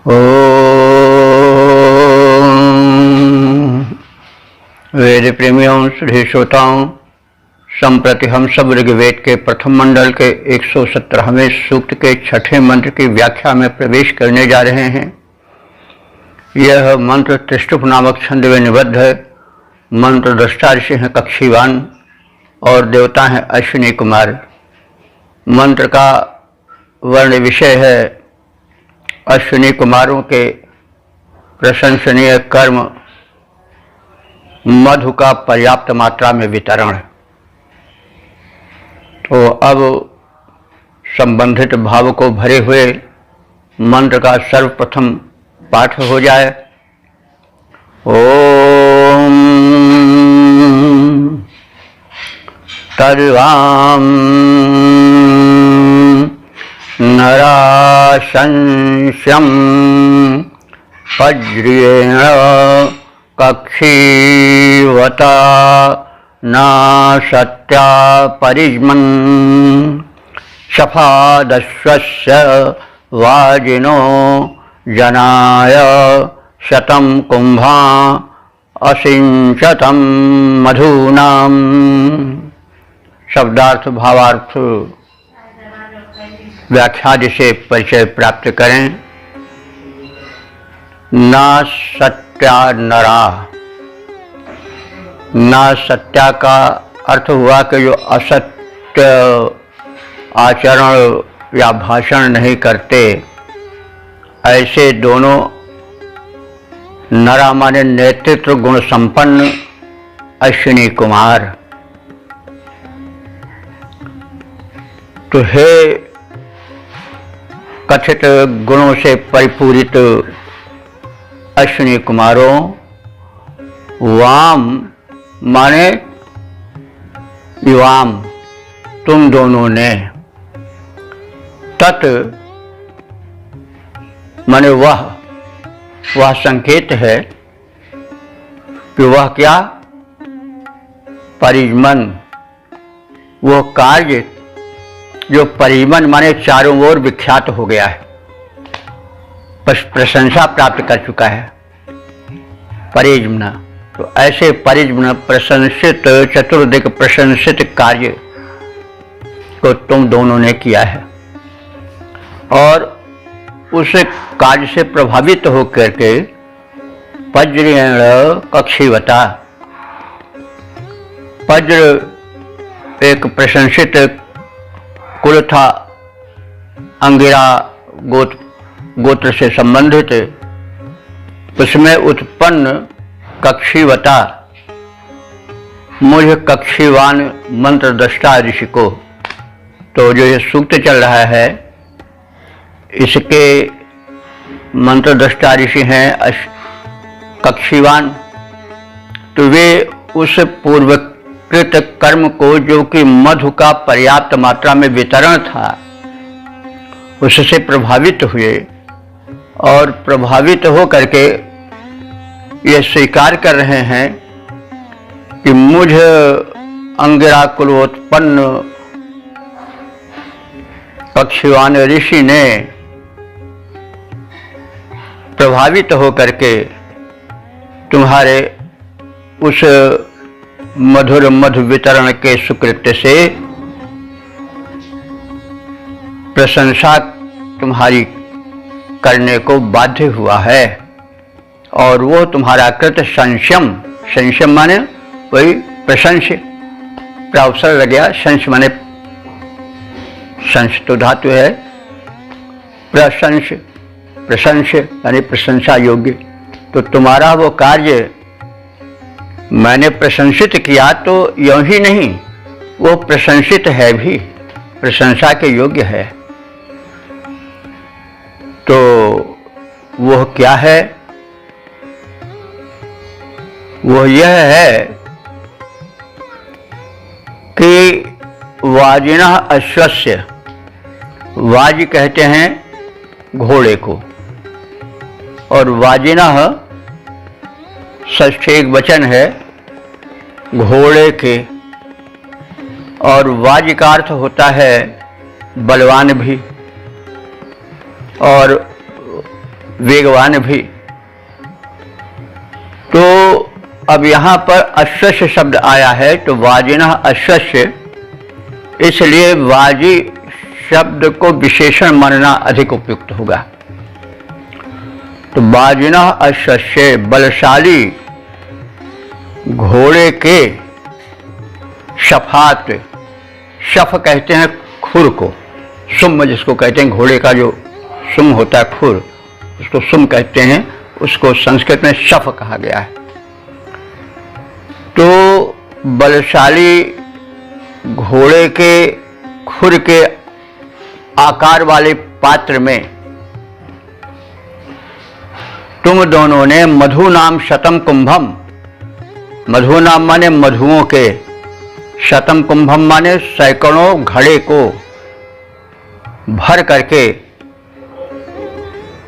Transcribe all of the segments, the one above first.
ओम वेद प्रेमियों श्री श्रोताओं, संप्रति हम सब ऋग्वेद के प्रथम मंडल के 117वें सूक्त के छठे मंत्र की व्याख्या में प्रवेश करने जा रहे हैं। यह मंत्र त्रिष्टुप नामक छंद में निबद्ध है। मंत्र दृष्टा ऋषि हैं कक्षीवान और देवता हैं अश्विनी कुमार। मंत्र का वर्ण विषय है अश्विनी कुमारों के प्रशंसनीय कर्म, मधु का पर्याप्त मात्रा में वितरण। तो अब संबंधित भाव को भरे हुए मंत्र का सर्वप्रथम पाठ हो जाए। ओम तद्वां नराशंस्यं वज्रेण कक्षीवता न सत्या परिज्मन् शफादश्वस्य वाजिनो जनाय शतं कुंभा असिंचतं मधूनाम्। शब्दार्थ भावार्थ व्याख्यादि से परिचय प्राप्त करें। न सत्या नरा, न सत्या का अर्थ हुआ कि जो असत्य आचरण या भाषण नहीं करते, ऐसे दोनों नरा माने नेतृत्व गुण संपन्न अश्विनी कुमार। तो हे कथित गुणों से परिपूरित अश्विनी कुमारों, वाम माने युवाम तुम दोनों ने, तत् माने वह संकेत है कि वह क्या, परिजमन, वो कार्य जो परिजमन माने चारों ओर विख्यात हो गया है, प्रशंसा प्राप्त कर चुका है। परिजमन, तो ऐसे परिजमन प्रशंसित, चतुर्दिक प्रशंसित कार्य को तुम दोनों ने किया है और उस कार्य से प्रभावित होकर के वज्रेण कक्षीवता, वज्र एक प्रशंसित कुल था, अंगिरा गोत्र से संबंधित, उसमें उत्पन्न कक्षीवता मुझ कक्षीवान मंत्र दृष्टा ऋषि को। तो जो ये सूक्त चल रहा है इसके मंत्र दृष्टा ऋषि हैं कक्षीवान। तो वे उस पूर्वकृत कर्म को, जो कि मधु का पर्याप्त मात्रा में वितरण था, उससे प्रभावित हुए और प्रभावित हो करके ये स्वीकार कर रहे हैं कि मुझ अंगिरा कुलोत्पन्न कक्षीवान ऋषि ने प्रभावित हो करके तुम्हारे उस मधुर मधु वितरण के सुकृत्य से प्रशंसा तुम्हारी करने को बाध्य हुआ है और वो तुम्हारा कृत संशम, संशम माने वही प्रशंस्य, प्रावसर लग गया, संश माने संश तो धातु है, प्रशंस, प्रशंस्य यानी प्रशंसा योग्य। तो तुम्हारा वो कार्य मैंने प्रशंसित किया, तो यूं ही नहीं, वो प्रशंसित है भी, प्रशंसा के योग्य है। तो वह क्या है? वह यह है कि वाजिनः अश्वस्य, वाज कहते हैं घोड़े को, और वाजिनः षष्ठी एक वचन है घोड़े के, और वाज का अर्थ होता है बलवान भी, और वेगवान भी। तो अब यहाँ पर अश्वस्य शब्द आया है, तो वाजिनः अश्वस्य, इसलिए वाजी शब्द को विशेषण मानना अधिक उपयुक्त होगा। तो वाजिनः अश्वस्य, बलशाली घोड़े के शफात, शफ कहते हैं खुर को, सुम जिसको कहते हैं, घोड़े का जो सुम होता है खुर, उसको सुम कहते हैं, उसको संस्कृत में शफ कहा गया है। तो बलशाली घोड़े के खुर के आकार वाले पात्र में तुम दोनों ने मधु नाम शतम कुंभम, मधु नाम माने मधुओं के, शतम कुंभम माने सैकड़ों घड़े को भर करके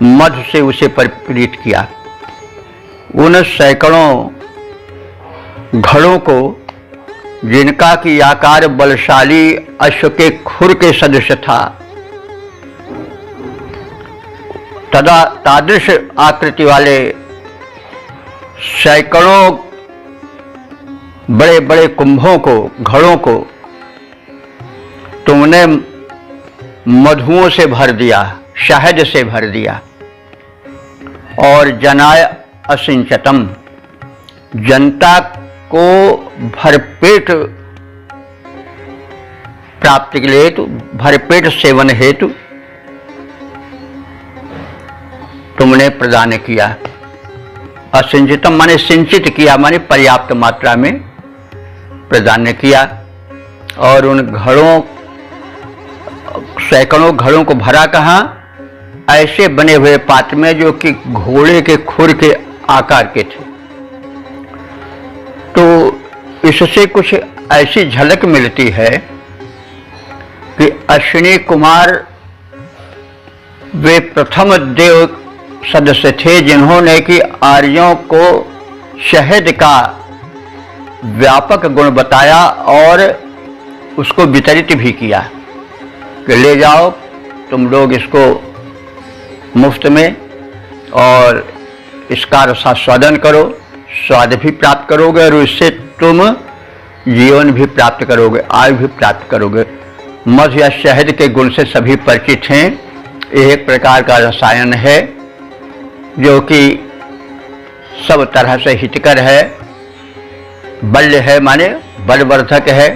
मधु से उसे परिप्रीत किया। उन सैकड़ों घड़ों को जिनका की आकार बलशाली अश्व के खुर के सदृश था, तदा तादृश आकृति वाले सैकड़ों बड़े बड़े कुंभों को, घड़ों को तुमने मधुओं से भर दिया, शहद से भर दिया। और जनाय असिंचतम, जनता को भरपेट प्राप्ति के लिए, भरपेट सेवन हेतु तुमने प्रदान किया। असिंचितम माने सिंचित किया, माने पर्याप्त मात्रा में प्रदान किया। और उन घड़ों, सैकड़ों घड़ों को भरा कहाँ? ऐसे बने हुए पात्र में जो कि घोड़े के खुर के आकार के थे। तो इससे कुछ ऐसी झलक मिलती है कि अश्विनी कुमार वे प्रथम देव सदस्य थे जिन्होंने कि आर्यों को शहद का व्यापक गुण बताया और उसको वितरित भी किया कि ले जाओ तुम लोग इसको मुफ्त में, और इसका रसास्वादन करो, स्वाद भी प्राप्त करोगे और इससे तुम जीवन भी प्राप्त करोगे, आयु भी प्राप्त करोगे। मधु या शहद के गुण से सभी परिचित हैं। यह एक प्रकार का रसायन है जो कि सब तरह से हितकर है, बल्य है माने बलवर्धक है,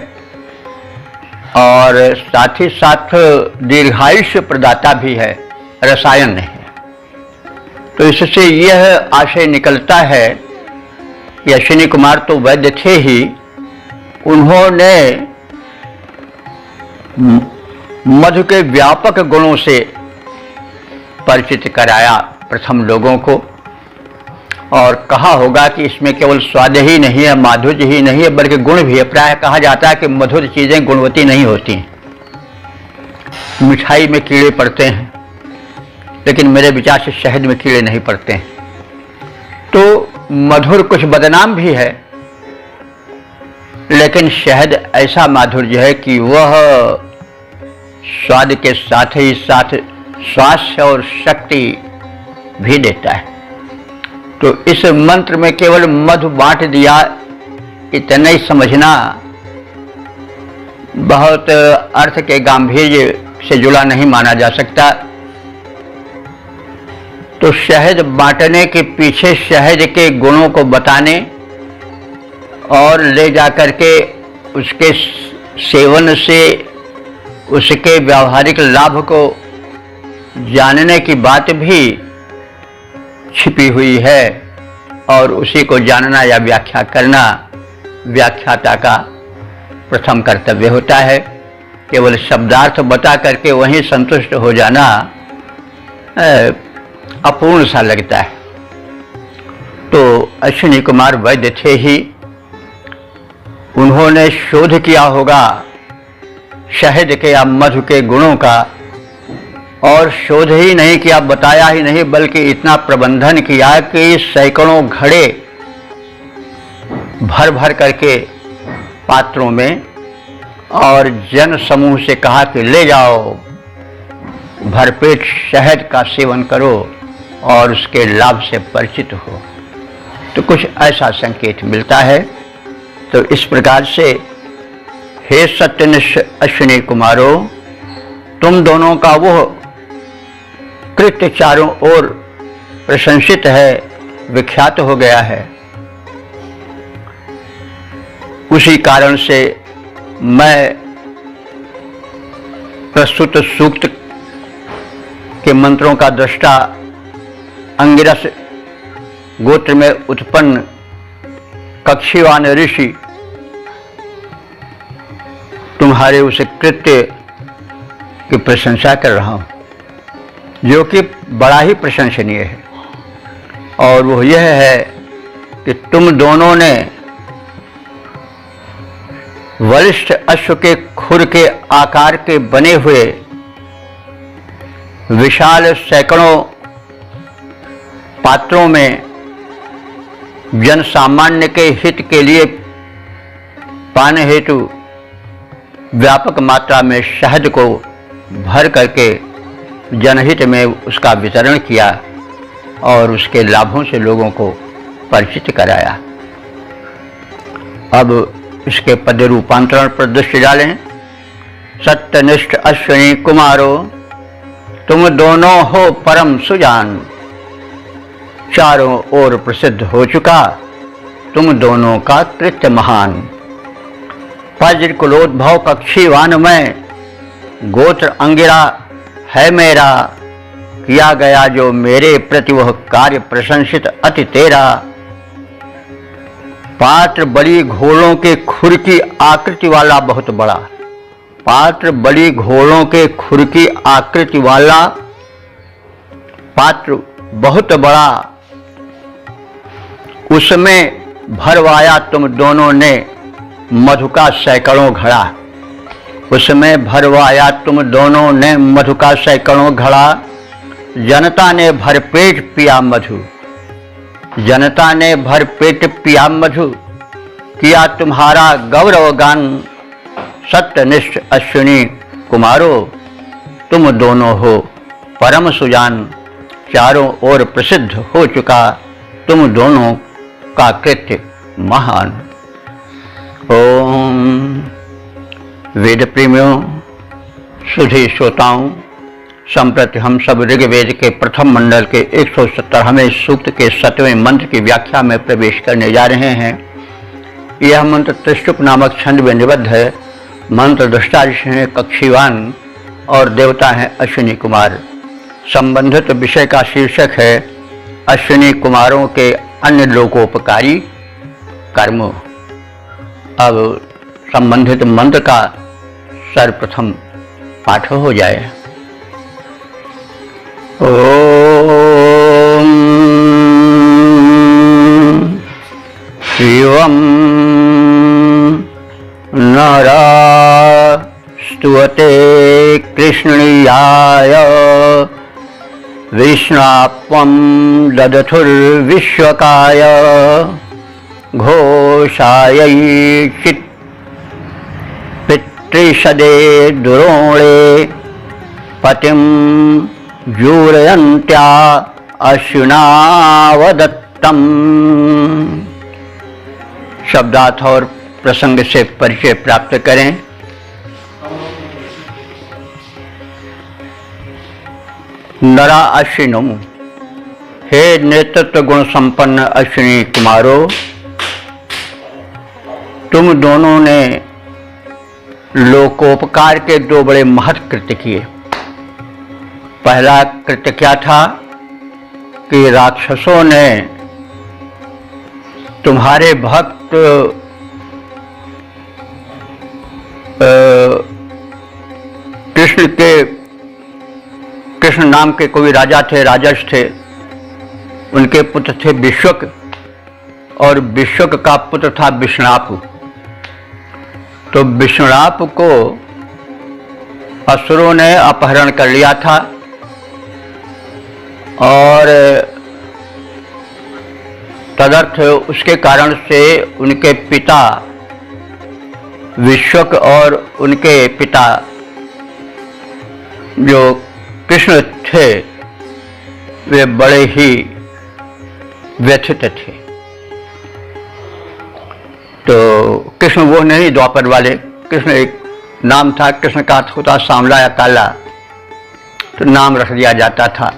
और साथ ही साथ दीर्घायुष्य प्रदाता भी है, रसायन है। तो इससे यह आशय निकलता है कि अश्विनी कुमार तो वैद्य थे ही, उन्होंने मधु के व्यापक गुणों से परिचित कराया प्रथम लोगों को, और कहा होगा कि इसमें केवल स्वाद ही नहीं है, माधुर्य ही नहीं है, बल्कि गुण भी है। प्रायः कहा जाता है कि मधुर चीजें गुणवती नहीं होती हैं। मिठाई में कीड़े पड़ते हैं, लेकिन मेरे विचार से शहद में कीड़े नहीं पड़ते हैं। तो मधुर कुछ बदनाम भी है, लेकिन शहद ऐसा माधुर्य है कि वह स्वाद के साथ ही साथ स्वास्थ्य और शक्ति भी देता है। तो इस मंत्र में केवल मधु बांट दिया इतना ही समझना बहुत अर्थ के गांभीर्य से जुड़ा नहीं माना जा सकता। तो शहद बांटने के पीछे शहद के गुणों को बताने और ले जाकर के उसके सेवन से उसके व्यावहारिक लाभ को जानने की बात भी छिपी हुई है, और उसी को जानना या व्याख्या करना व्याख्याता का प्रथम कर्तव्य होता है। केवल शब्दार्थ बता करके वहीं संतुष्ट हो जाना अपूर्ण सा लगता है। तो अश्विनी कुमार वैद्य थे ही, उन्होंने शोध किया होगा शहद के या मधु के गुणों का, और शोध ही नहीं किया, बताया ही नहीं, बल्कि इतना प्रबंधन किया कि सैकड़ों घड़े भर भर करके पात्रों में, और जन समूह से कहा कि ले जाओ भरपेट शहद का सेवन करो, और उसके लाभ से परिचित हो। तो कुछ ऐसा संकेत मिलता है। तो इस प्रकार से हे सत्यनिष्ठ अश्विनी कुमारों, तुम दोनों का वो कृत्य चारों ओर प्रशंसित है, विख्यात हो गया है। उसी कारण से मैं प्रस्तुत सूक्त के मंत्रों का दृष्टा अंगिरस गोत्र में उत्पन्न कक्षीवान ऋषि तुम्हारे उस कृत्य की प्रशंसा कर रहा हूं, जो कि बड़ा ही प्रशंसनीय है। और वो यह है कि तुम दोनों ने वरिष्ठ अश्व के खुर के आकार के बने हुए विशाल सैकड़ों पात्रों में जन सामान्य के हित के लिए पाने हेतु व्यापक मात्रा में शहद को भर करके जनहित में उसका वितरण किया और उसके लाभों से लोगों को परिचित कराया। अब इसके पद रूपांतरण पर दृष्टि डालें। सत्यनिष्ठ अश्विनी कुमारों, तुम दोनों हो परम सुजान, चारों ओर प्रसिद्ध हो चुका तुम दोनों का कृत्य महान। वज्र कुलोद्भव कक्षीवान में गोत्र अंगिरा है मेरा, किया गया जो मेरे प्रति वह कार्य प्रशंसित अति तेरा। पात्र बड़ी घोड़ों के खुर की आकृति वाला बहुत बड़ा, पात्र बड़ी घोड़ों के खुर की आकृति वाला पात्र बहुत बड़ा, उसमें भरवाया तुम दोनों ने मधु का सैकड़ों घड़ा। उसमें भरवाया तुम दोनों ने मधु का सैकड़ों घड़ा। जनता ने भरपेट पिया मधु, जनता ने भरपेट पिया मधु, किया तुम्हारा गौरव गान। सत्यनिष्ठ अश्विनी कुमारों, तुम दोनों हो परम सुजान, चारों ओर प्रसिद्ध हो चुका तुम दोनों का कृत्य महान। ओम वेद प्रेमियों, सुधी श्रोताओं, संप्रति हम सब ऋग्वेद के प्रथम मंडल के 170वें सूक्त के 7वें मंत्र की व्याख्या में प्रवेश करने जा रहे हैं। यह मंत्र त्रिशुप नामक छंद में निबद्ध है। मंत्र दृष्टा ऋषि हैं कक्षीवान और देवता हैं अश्विनी कुमार। संबंधित विषय का शीर्षक है अश्विनी कुमारों के अन्य लोकोपकारी कर्म। अब संबंधित मंत्र का सर्वप्रथम पाठ हो जाए। ओम शिवम नरा स्तुते कृष्णीयाय विष्णाप्वं ददथुर्विश्वकाय घोषायै चित् पितृषदे दुरोणे पतिं जूरयन्त्या अश्विनावदत्तम्। शब्दार्थ और प्रसंग से परिचय प्राप्त करें। नरा अश्विनों, हे नेतृत्व गुण संपन्न अश्विनी कुमारों, तुम दोनों ने लोकोपकार के दो बड़े महत् कृत्य किए। पहला कृत्य क्या था कि राक्षसों ने तुम्हारे भक्त कृष्ण नाम के कोई राजा थे, राजर्ष थे। उनके पुत्र थे विश्वक और विश्वक का पुत्र था विष्णाप। तो विष्णाप को असुरों ने अपहरण कर लिया था और तदर्थ उसके कारण से उनके पिता विश्वक और उनके पिता जो कृष्ण थे, वे बड़े ही व्यथित थे। तो कृष्ण वो नहीं द्वापर वाले, कृष्ण एक नाम था, कृष्ण का अर्थ होता सांवला या काला, तो नाम रख दिया जाता था।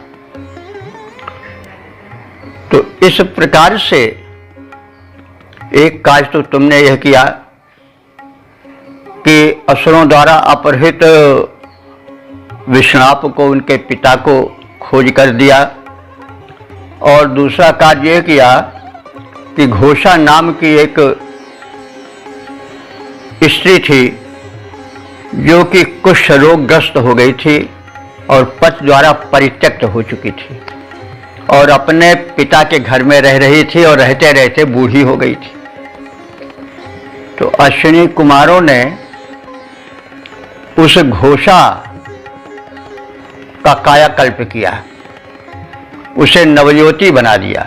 तो इस प्रकार से एक काज तो तुमने यह किया कि असुरों द्वारा अपहृत विष्णाप को, उनके पिता को खोज कर दिया, और दूसरा कार्य यह किया कि घोषा नाम की एक स्त्री थी जो कि कुष्ठ रोगग्रस्त हो गई थी और पति द्वारा परित्यक्त हो चुकी थी और अपने पिता के घर में रह रही थी और रहते रहते बूढ़ी हो गई थी। तो अश्विनी कुमारों ने उस घोषा का कायाकल्प किया, उसे नवज्योति बना दिया,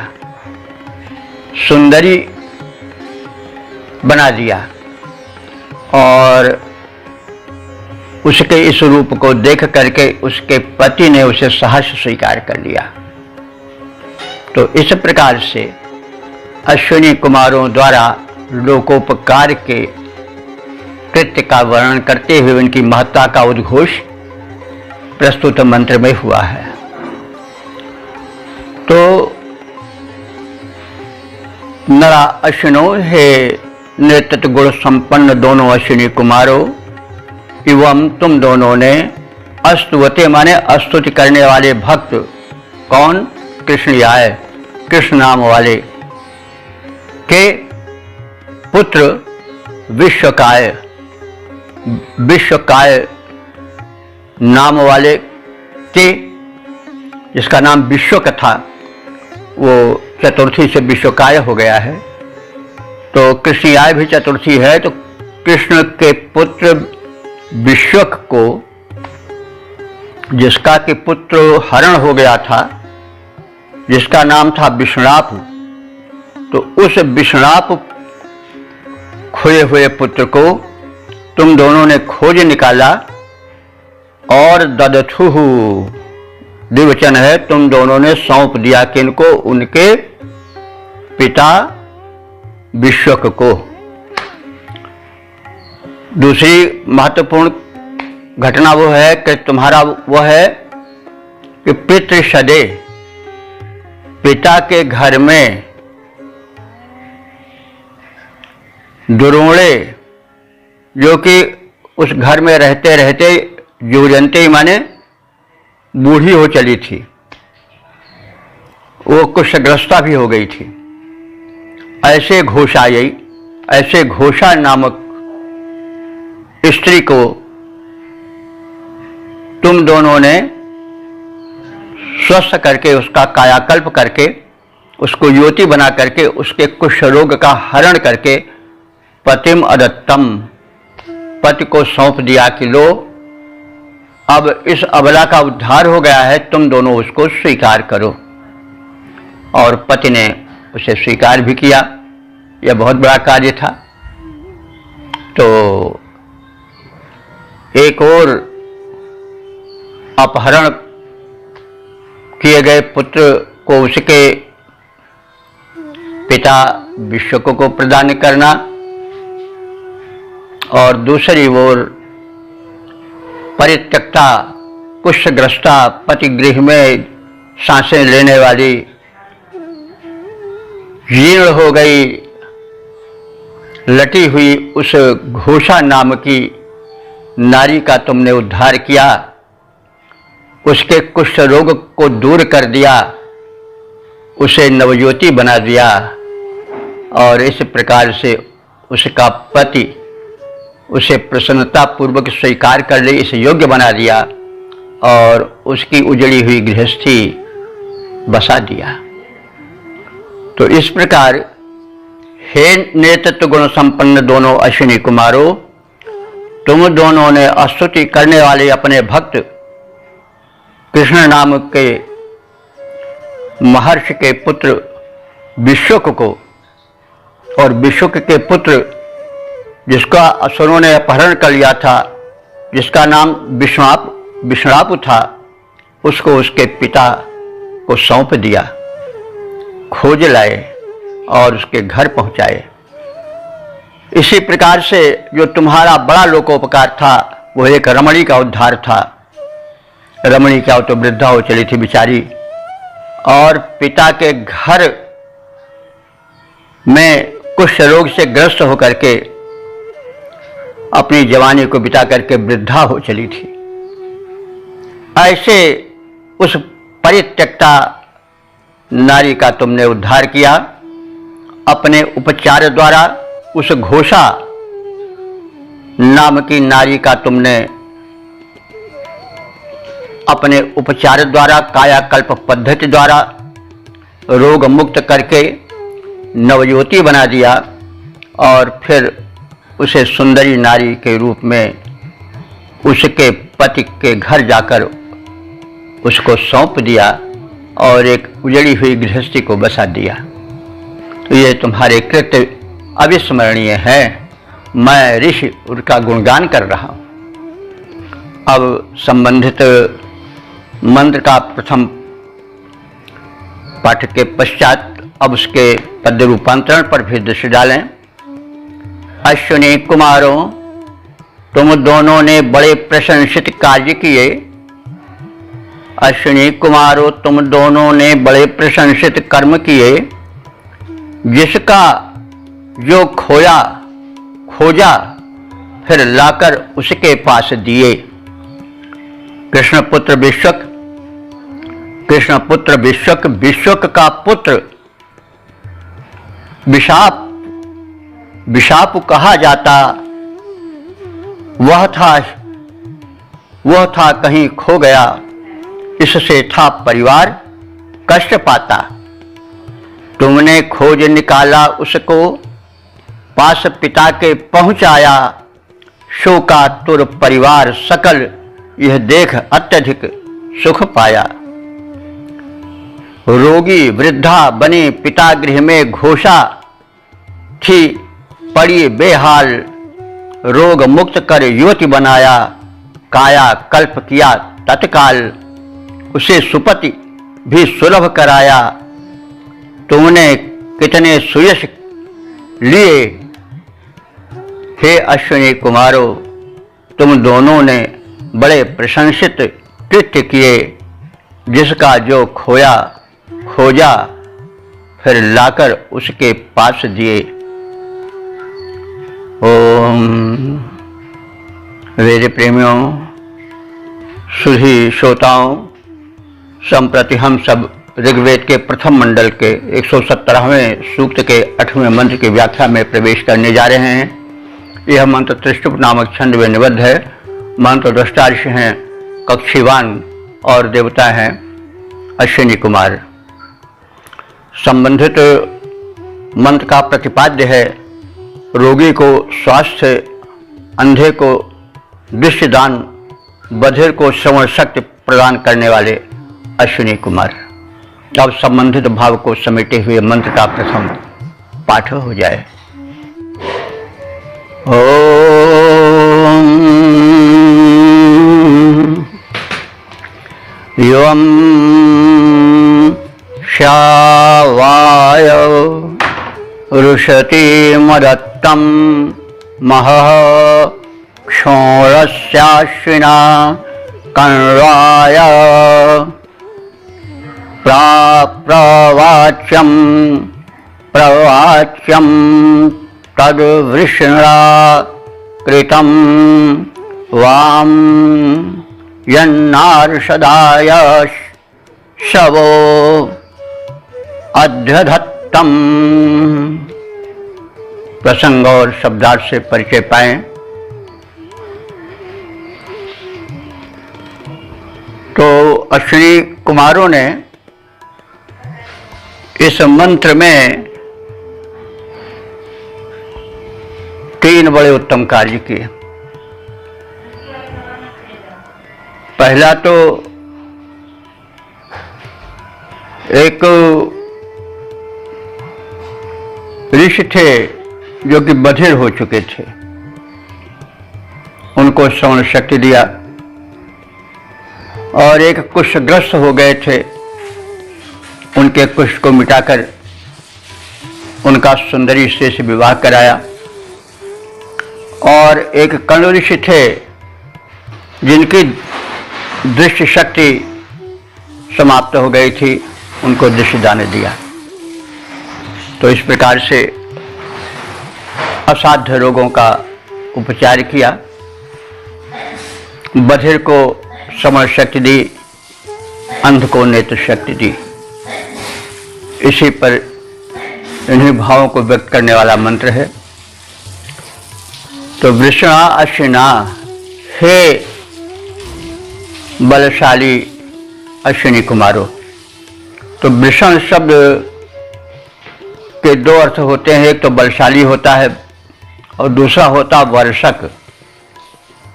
सुंदरी बना दिया, और उसके इस रूप को देख करके उसके पति ने उसे सहर्ष स्वीकार कर लिया। तो इस प्रकार से अश्विनी कुमारों द्वारा लोकोपकार के कृत्य का वर्णन करते हुए उनकी महत्ता का उद्घोष प्रस्तुत मंत्र में हुआ है। तो नरा अश्विनो हे नेतृत्व गुण संपन्न दोनों अश्विनी कुमारों, एवं तुम दोनों ने अस्तुवते माने स्तुति करने वाले भक्त, कौन? कृष्ण आए, कृष्ण नाम वाले के पुत्र विश्वकाय, विश्वकाय नाम वाले के, जिसका नाम विश्वक था, वो चतुर्थी से विश्वकाय हो गया है। तो कृष्णयाय भी चतुर्थी है। तो कृष्ण के पुत्र विश्वक को, जिसका कि पुत्र हरण हो गया था, जिसका नाम था विष्णाप, तो उस विष्णाप खोए हुए पुत्र को तुम दोनों ने खोज निकाला और ददथुहु, द्विवचन है, तुम दोनों ने सौंप दिया किनको? उनके पिता विश्वक को। दूसरी महत्वपूर्ण घटना वो है कि तुम्हारा वो है कि पितृषदे, पिता के घर में दुरोणे, जो कि उस घर में रहते रहते जुजंती माने बूढ़ी हो चली थी, वो कुष्ठग्रस्ता भी हो गई थी। ऐसे घोषायी, ऐसे घोषा नामक स्त्री को तुम दोनों ने स्वस्थ करके, उसका कायाकल्प करके, उसको युवती बना करके, उसके कुष्ठ रोग का हरण करके पतिम अदत्तम, पति को सौंप दिया कि लो अब इस अबला का उद्धार हो गया है, तुम दोनों उसको स्वीकार करो। और पति ने उसे स्वीकार भी किया। यह बहुत बड़ा कार्य था। तो एक और अपहरण किए गए पुत्र को उसके पिता विश्वक को प्रदान करना, और दूसरी ओर परित्यक्ता कुष्ठग्रस्ता पति गृह में सांसें लेने वाली, जीर्ण हो गई, लटी हुई उस घोषा नाम की नारी का तुमने उद्धार किया, उसके कुष्ठ रोग को दूर कर दिया, उसे नवज्योति बना दिया, और इस प्रकार से उसका पति उसे प्रसन्नता पूर्वक स्वीकार कर ले, इसे योग्य बना दिया और उसकी उजड़ी हुई गृहस्थी बसा दिया। तो इस प्रकार हे नेतृत्व गुण संपन्न दोनों अश्विनी कुमारों, तुम दोनों ने स्तुति करने वाले अपने भक्त कृष्ण नाम के महर्षि के पुत्र विश्वक को, और विश्वक के पुत्र जिसका असुरों ने अपहरण कर लिया था, जिसका नाम विष्णाप था, उसको उसके पिता को सौंप दिया, खोज लाए और उसके घर पहुंचाए। इसी प्रकार से जो तुम्हारा बड़ा लोकोपकार था वो एक रमणी का उद्धार था। रमणी क्या, तो वृद्धा हो चली थी बेचारी, और पिता के घर में कुष्ठ रोग से ग्रस्त होकर के अपनी जवानी को बिता करके वृद्धा हो चली थी। ऐसे उस परित्यक्ता नारी का तुमने उद्धार किया अपने उपचार द्वारा। उस घोषा नाम की नारी का तुमने अपने उपचार द्वारा, कायाकल्प पद्धति द्वारा रोग मुक्त करके नवज्योति बना दिया, और फिर उसे सुंदरी नारी के रूप में उसके पति के घर जाकर उसको सौंप दिया और एक उजड़ी हुई गृहस्थी को बसा दिया। तो ये तुम्हारे कृत्य अविस्मरणीय है। मैं ऋषि उनका गुणगान कर रहा हूँ। अब संबंधित मंत्र का प्रथम पाठ के पश्चात अब उसके पद्य रूपांतरण पर भी दृष्टि डालें। अश्विनी कुमारों, तुम दोनों ने बड़े प्रशंसित कार्य किए। अश्विनी कुमारों, तुम दोनों ने बड़े प्रशंसित कर्म किए। जिसका जो खोजा फिर लाकर उसके पास दिए। कृष्णपुत्र विश्वक, विश्वक का पुत्र विशाप कहा जाता, वह था कहीं खो गया, इससे था परिवार कष्ट पाता। तुमने खोज निकाला उसको, पास पिता के पहुंचाया। शोकातुर परिवार सकल, यह देख अत्यधिक सुख पाया। रोगी वृद्धा बनी पिता गृह में घोषा, थी पड़ी बेहाल, रोग मुक्त कर युवती बनाया। काया कल्प किया तत्काल, उसे सुपति भी सुलभ कराया। तुमने कितने सुयश लिए, हे अश्विनी कुमारों, तुम दोनों ने बड़े प्रशंसित कृत्य किए। जिसका जो खोजा फिर लाकर उसके पास दिए। ओम वेद प्रेमियों, सुधी श्रोताओं, संप्रति हम सब ऋग्वेद के प्रथम मंडल के 117वें सूक्त के 8वें मंत्र की व्याख्या में प्रवेश करने जा रहे हैं। यह मंत्र त्रिष्टुप नामक छंद में निबद्ध है। मंत्र दृष्टा ऋषि हैं कक्षीवान और देवता हैं अश्विनी कुमार। संबंधित मंत्र का प्रतिपाद्य है रोगी को स्वास्थ्य, अंधे को दृष्टिदान, बधिर को श्रवण शक्ति प्रदान करने वाले अश्विनी कुमार। अब संबंधित भाव को समेटे हुए मंत्र का प्रथम पाठ हो जाए। ओम यं शावाय रुषति मदत्तं महः क्षोरस्याश्विना कण्वाय प्रवाच्यं तद्वृष्णा कृतं वां यन्नार्षदाय शवो अध्यधत्तम्। प्रसंग और शब्दार्थ से परिचय पाएं तो अश्विनी कुमारों ने इस मंत्र में 3 बड़े उत्तम कार्य किए। पहला तो एक ऋषि थे जो कि बधिर हो चुके थे, उनको श्रवण शक्ति दिया, और एक कुष्ठग्रस्त हो गए थे उनके कुष्ठ को मिटाकर उनका सुंदरी स्त्री से विवाह कराया। और एक कण्व ऋषि थे जिनकी दृष्टि शक्ति समाप्त हो गई थी, उनको दृष्टि दान दिया। तो इस प्रकार से असाध्य रोगों का उपचार किया। बधिर को श्रवण शक्ति दी, अंध को नेत्र शक्ति दी। इसी पर इन्हीं भावों को व्यक्त करने वाला मंत्र है। तो वृषणा अश्विना, हे बलशाली अश्विनी कुमारों। तो वृषण शब्द के दो अर्थ होते हैं, एक तो बलशाली होता है और दूसरा होता वर्षक,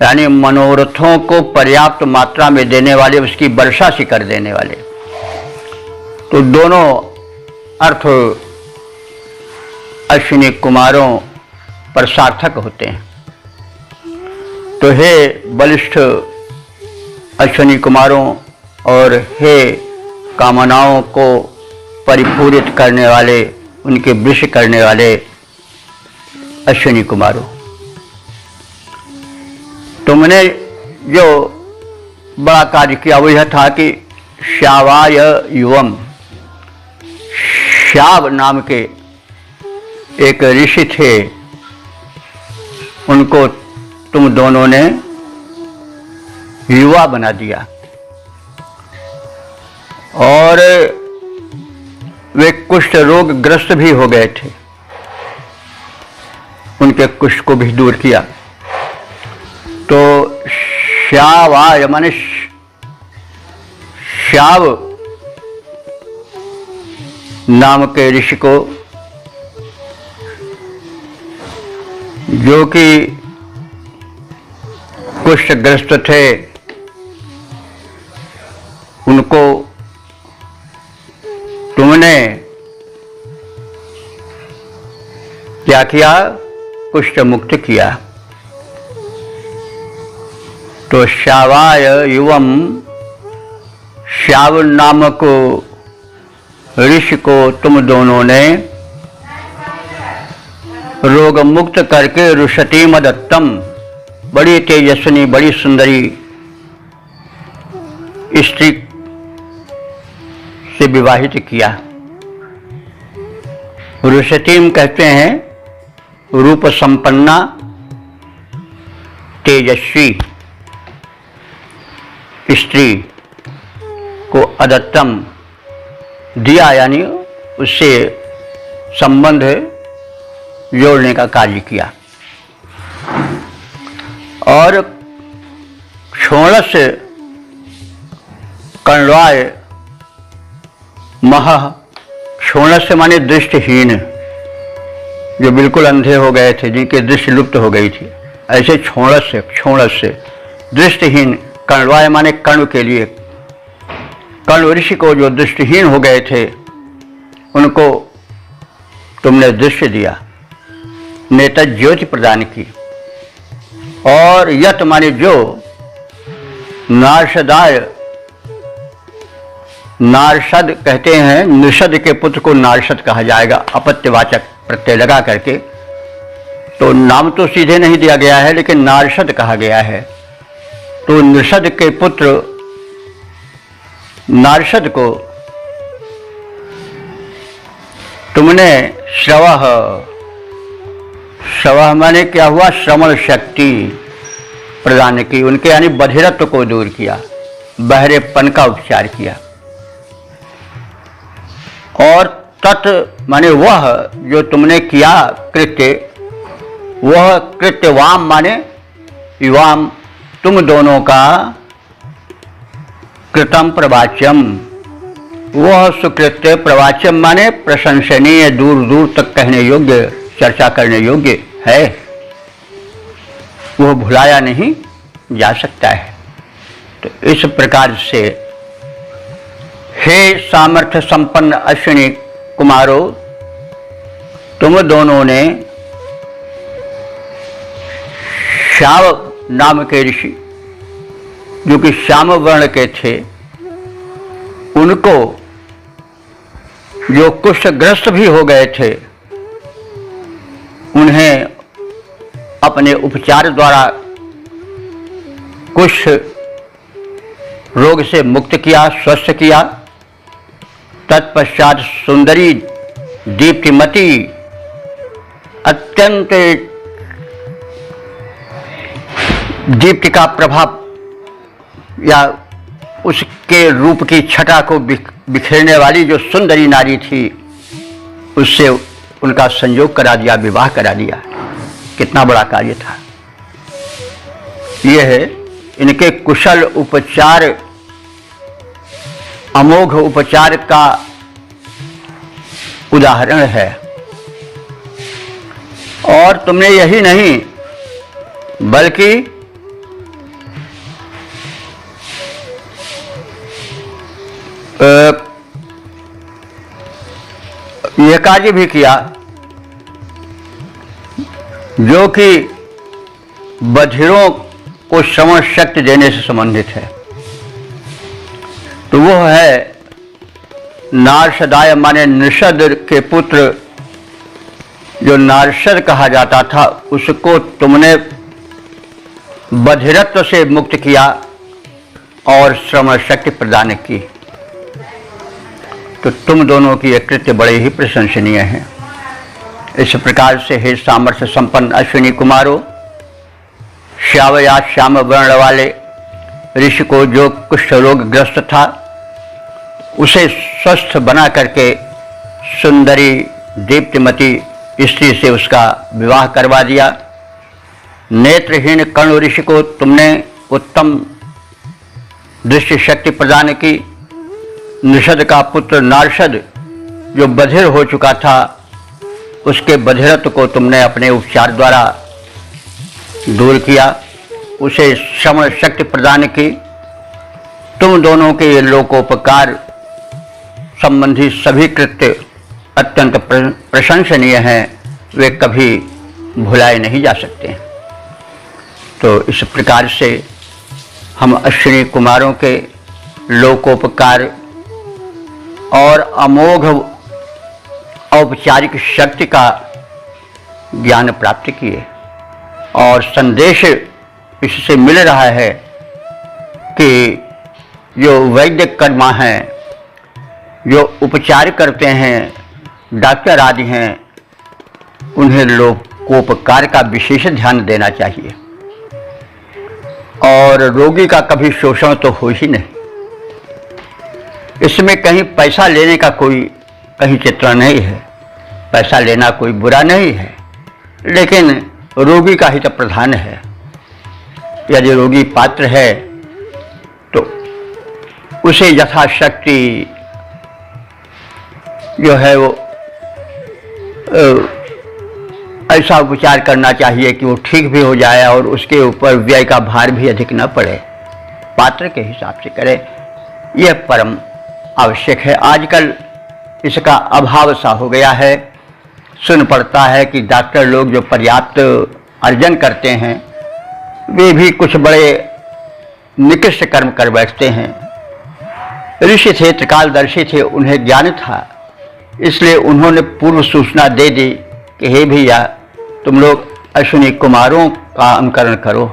यानी मनोरथों को पर्याप्त मात्रा में देने वाले, उसकी वर्षा सी कर देने वाले। तो दोनों अर्थ अश्विनी कुमारों पर सार्थक होते हैं। तो हे बलिष्ठ अश्विनी कुमारों और हे कामनाओं को परिपूरित करने वाले, उनके वृष करने वाले अश्विनी कुमारों, तुमने जो बड़ा कार्य किया वो यह था कि श्यावाय युवम, श्याव नाम के एक ऋषि थे, उनको तुम दोनों ने युवा बना दिया। और वे कुष्ठ रोग ग्रस्त भी हो गए थे, उनके कुष्ठ को भी दूर किया। तो श्यावाय माने श्याव नाम के ऋषि को, जो कि कुष्ठग्रस्त थे, उनको तुमने क्या किया? कुष्ठ मुक्त किया। तो श्यावाय युवम, श्याव नामक ऋषि को तुम दोनों ने रोग मुक्त करके रुषती मदत्तम, बड़ी तेजस्विनी बड़ी सुंदरी स्त्री से विवाहित किया। रुषतीम कहते हैं रूप संपन्ना तेजस्वी स्त्री को अदत्तम दिया, यानी उससे संबंध जोड़ने का कार्य किया। और क्षोणस कण्वाय मह, क्षोणस माने दृष्टिहीन, जो बिल्कुल अंधे हो गए थे, जिनकी दृष्टि लुप्त हो गई थी, ऐसे क्षोणस से दृष्टिहीन, कण्वाय माने कण्व के लिए, कण्व ऋषि को जो दृष्टिहीन हो गए थे उनको तुमने दृष्टि दिया, नेत्र ज्योति प्रदान की। और यत माने जो, नारसदाय, नारसद कहते हैं, निषद के पुत्र को नारसद कहा जाएगा, अपत्यवाचक प्रत्यय लगा करके। तो नाम तो सीधे नहीं दिया गया है, लेकिन नारसद कहा गया है। तो निषद के पुत्र नारसद को तुमने श्रवः, श्रवः माने क्या हुआ? श्रवण शक्ति प्रदान की, उनके यानी बधिरत्व को दूर किया, बहरेपन का उपचार किया। और तत् माने वह जो तुमने किया कृत्य, वह कृत्यवाम माने युवाम, तुम दोनों का कृतम प्रवाच्यम, वह सुकृत्य, प्रवाच्यम माने प्रशंसनीय, दूर दूर तक कहने योग्य, चर्चा करने योग्य है, वह भुलाया नहीं जा सकता है। तो इस प्रकार से हे सामर्थ्य संपन्न अश्विनी कुमारों, तुम दोनों ने श्याव नाम के ऋषि, जो कि श्याम वर्ण के थे, उनको जो कुष्ठग्रस्त भी हो गए थे उन्हें अपने उपचार द्वारा कुष्ठ रोग से मुक्त किया, स्वस्थ किया। तत्पश्चात सुंदरी दीप्तिमती अत्यंत दीप्ति का प्रभाव या उसके रूप की छटा को बिखेरने वाली जो सुंदरी नारी थी, उससे उनका संयोग करा दिया, विवाह करा दिया। कितना बड़ा कार्य था यह है। इनके कुशल उपचार, अमोघ उपचार का उदाहरण है। और तुमने यही नहीं बल्कि यह कार्य भी किया जो कि बधिरों को श्रवण शक्ति देने से संबंधित है। तो वो है नारसदाय, माने निषद के पुत्र जो नारसद कहा जाता था, उसको तुमने बधिरत्व से मुक्त किया और श्रवण शक्ति प्रदान की। तो तुम दोनों की यह कृत्य बड़े ही प्रशंसनीय हैं। इस प्रकार से हे सामर्थ्य संपन्न अश्विनी कुमारों, श्यावया श्याम वर्ण वाले ऋषि को जो कुष्ठ रोग ग्रस्त था उसे स्वस्थ बना करके सुंदरी दीप्तिमती स्त्री से उसका विवाह करवा दिया। नेत्रहीन कर्ण ऋषि को तुमने उत्तम दृष्टि शक्ति प्रदान की। निषद का पुत्र नारसद जो बधिर हो चुका था, उसके बधिरत्व को तुमने अपने उपचार द्वारा दूर किया, उसे श्रवण शक्ति प्रदान की। तुम दोनों के ये लोकोपकार संबंधी सभी कृत्य अत्यंत प्रशंसनीय हैं, वे कभी भुलाए नहीं जा सकते। तो इस प्रकार से हम अश्विनी कुमारों के लोकोपकार और अमोघ औपचारिक शक्ति का ज्ञान प्राप्त किए। और संदेश इससे मिल रहा है कि जो वैद्य कर्मा हैं, जो उपचार करते हैं, डॉक्टर आदि हैं, उन्हें लोकोपकार का विशेष ध्यान देना चाहिए। और रोगी का कभी शोषण तो हो ही नहीं। इसमें कहीं पैसा लेने का कोई कहीं चित्रण नहीं है। पैसा लेना कोई बुरा नहीं है, लेकिन रोगी का हित प्रधान है। यदि रोगी पात्र है तो उसे यथाशक्ति जो है वो ऐसा उपचार करना चाहिए कि वो ठीक भी हो जाए और उसके ऊपर व्यय का भार भी अधिक न पड़े। पात्र के हिसाब से करे, यह परम आवश्यक है। आजकल इसका अभाव सा हो गया है। सुन पड़ता है कि डॉक्टर लोग जो पर्याप्त अर्जन करते हैं, वे भी कुछ बड़े निकृष्ट कर्म कर बैठते हैं। ऋषि थे, त्रिकालदर्शी थे, उन्हें ज्ञान था, इसलिए उन्होंने पूर्व सूचना दे दी कि हे भैया, तुम लोग अश्विनी कुमारों का अनुकरण करो,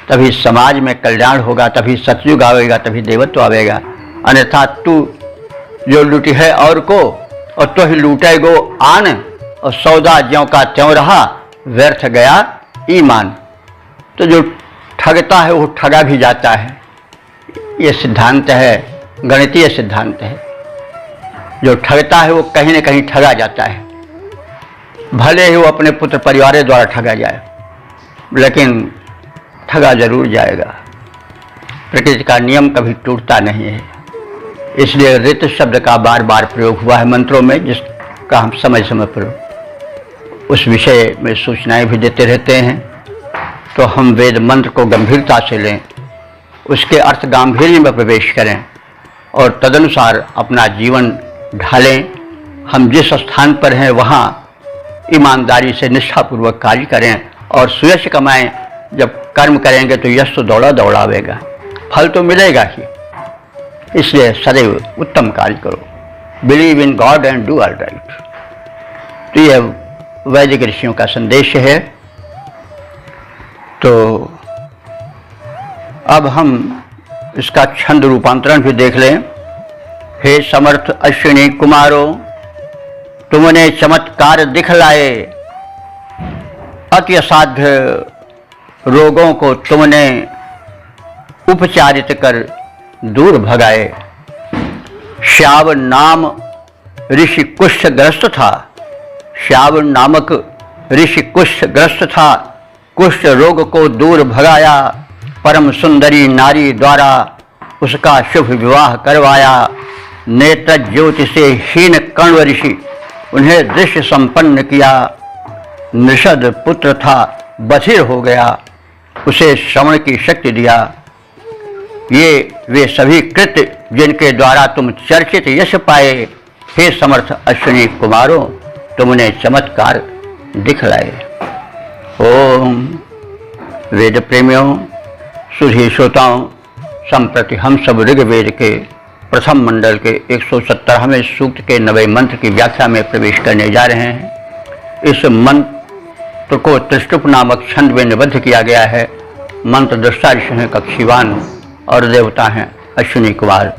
तभी समाज में कल्याण होगा, तभी सतयुग आवेगा, तभी देवत्व आवेगा। अन्यथा तू जो लूटी है और को, और तो ही लूटे गो आन, और सौदा ज्यों का त्यों रहा, व्यर्थ गया ईमान। तो जो ठगता है वो ठगा भी जाता है। ये सिद्धांत है, गणितीय सिद्धांत है। जो ठगता है वो कहीं न कहीं ठगा जाता है, भले ही वो अपने पुत्र परिवार द्वारा ठगा जाए, लेकिन ठगा जरूर जाएगा। प्रकृति का नियम कभी टूटता नहीं है। इसलिए ऋत शब्द का बार बार प्रयोग हुआ है मंत्रों में, जिसका हम समय समय पर उस विषय में सूचनाएं भी देते रहते हैं। तो हम वेद मंत्र को गंभीरता से लें, उसके अर्थ गांधीर्य में प्रवेश करें और तदनुसार अपना जीवन ढालें। हम जिस स्थान पर हैं वहाँ ईमानदारी से निष्ठापूर्वक कार्य करें और सुयश कमाएं। जब कर्म करेंगे तो यश तो दौड़ा दौड़ावेगा, फल तो मिलेगा ही। इसलिए सदैव उत्तम कार्य करो। Believe in God and do all right. तो यह वैदिक ऋषियों का संदेश है। तो अब हम इसका छंद रूपांतरण भी देख लें। हे समर्थ अश्विनी कुमारो, तुमने चमत्कार दिखलाए, अति असाध्य रोगों को तुमने उपचारित कर दूर भगाए। श्याव नाम ऋषि कुष्ठग्रस्त था, श्याव नामक ऋषि कुष्ठग्रस्त था, कुष्ठ रोग को दूर भगाया। परम सुंदरी नारी द्वारा उसका शुभ विवाह करवाया। नेत्र ज्योति से हीन कण्व ऋषि उन्हें दृश्य संपन्न किया। निषद पुत्र था, बधिर हो गया, उसे श्रवण की शक्ति दिया। ये वे सभी कृत्य जिनके द्वारा तुम चर्चित यश पाए। हे समर्थ अश्विनी कुमारों, तुमने चमत्कार दिखलाए। ओम वेद प्रेमियों, सुधी श्रोताओं, संप्रति हम सब ऋग्वेद के प्रथम मंडल के 117वें सूक्त के 90 मंत्र की व्याख्या में प्रवेश करने जा रहे हैं। इस मंत्र को त्रिष्टुप नामक छंद में निबद्ध किया गया है। मंत्र दृष्टा ऋषि हैं कक्षीवान और देवता हैं अश्विनी कुमार।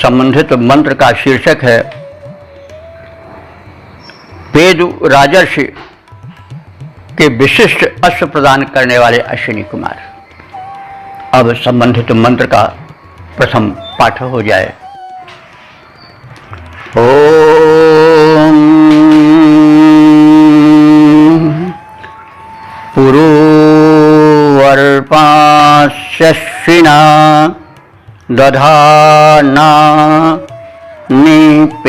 संबंधित मंत्र का शीर्षक है पेदु राजर्षि के विशिष्ट अश्व प्रदान करने वाले अश्विनी कुमार। अब संबंधित मंत्र का प्रथम पाठ हो जाए। ओम पुरुवर्पाश्यश्विना दधाना निपेदवम्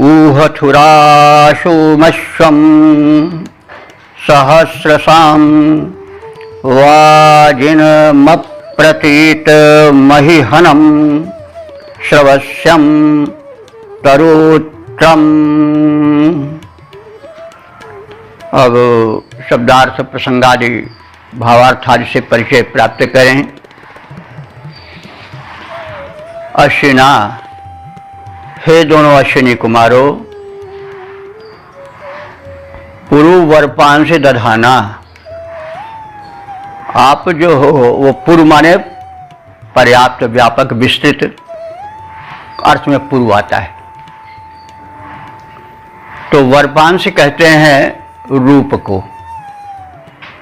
ऊहथुराशुमश्वम् सहस्रसां वाजिनमप्रतीतमहिहनं श्रवस्यं तरुत्रम्। अब शब्दार्थ प्रसंगादि भावार्थादि से परिचय प्राप्त करें। अश्विना, हे दोनों अश्विनी कुमारों, पुरु वर्पान से दधाना। आप जो हो वो पूर्व माने पर्याप्त, व्यापक, विस्तृत अर्थ में पूर्व आता है। तो वर्पान से कहते हैं रूप को,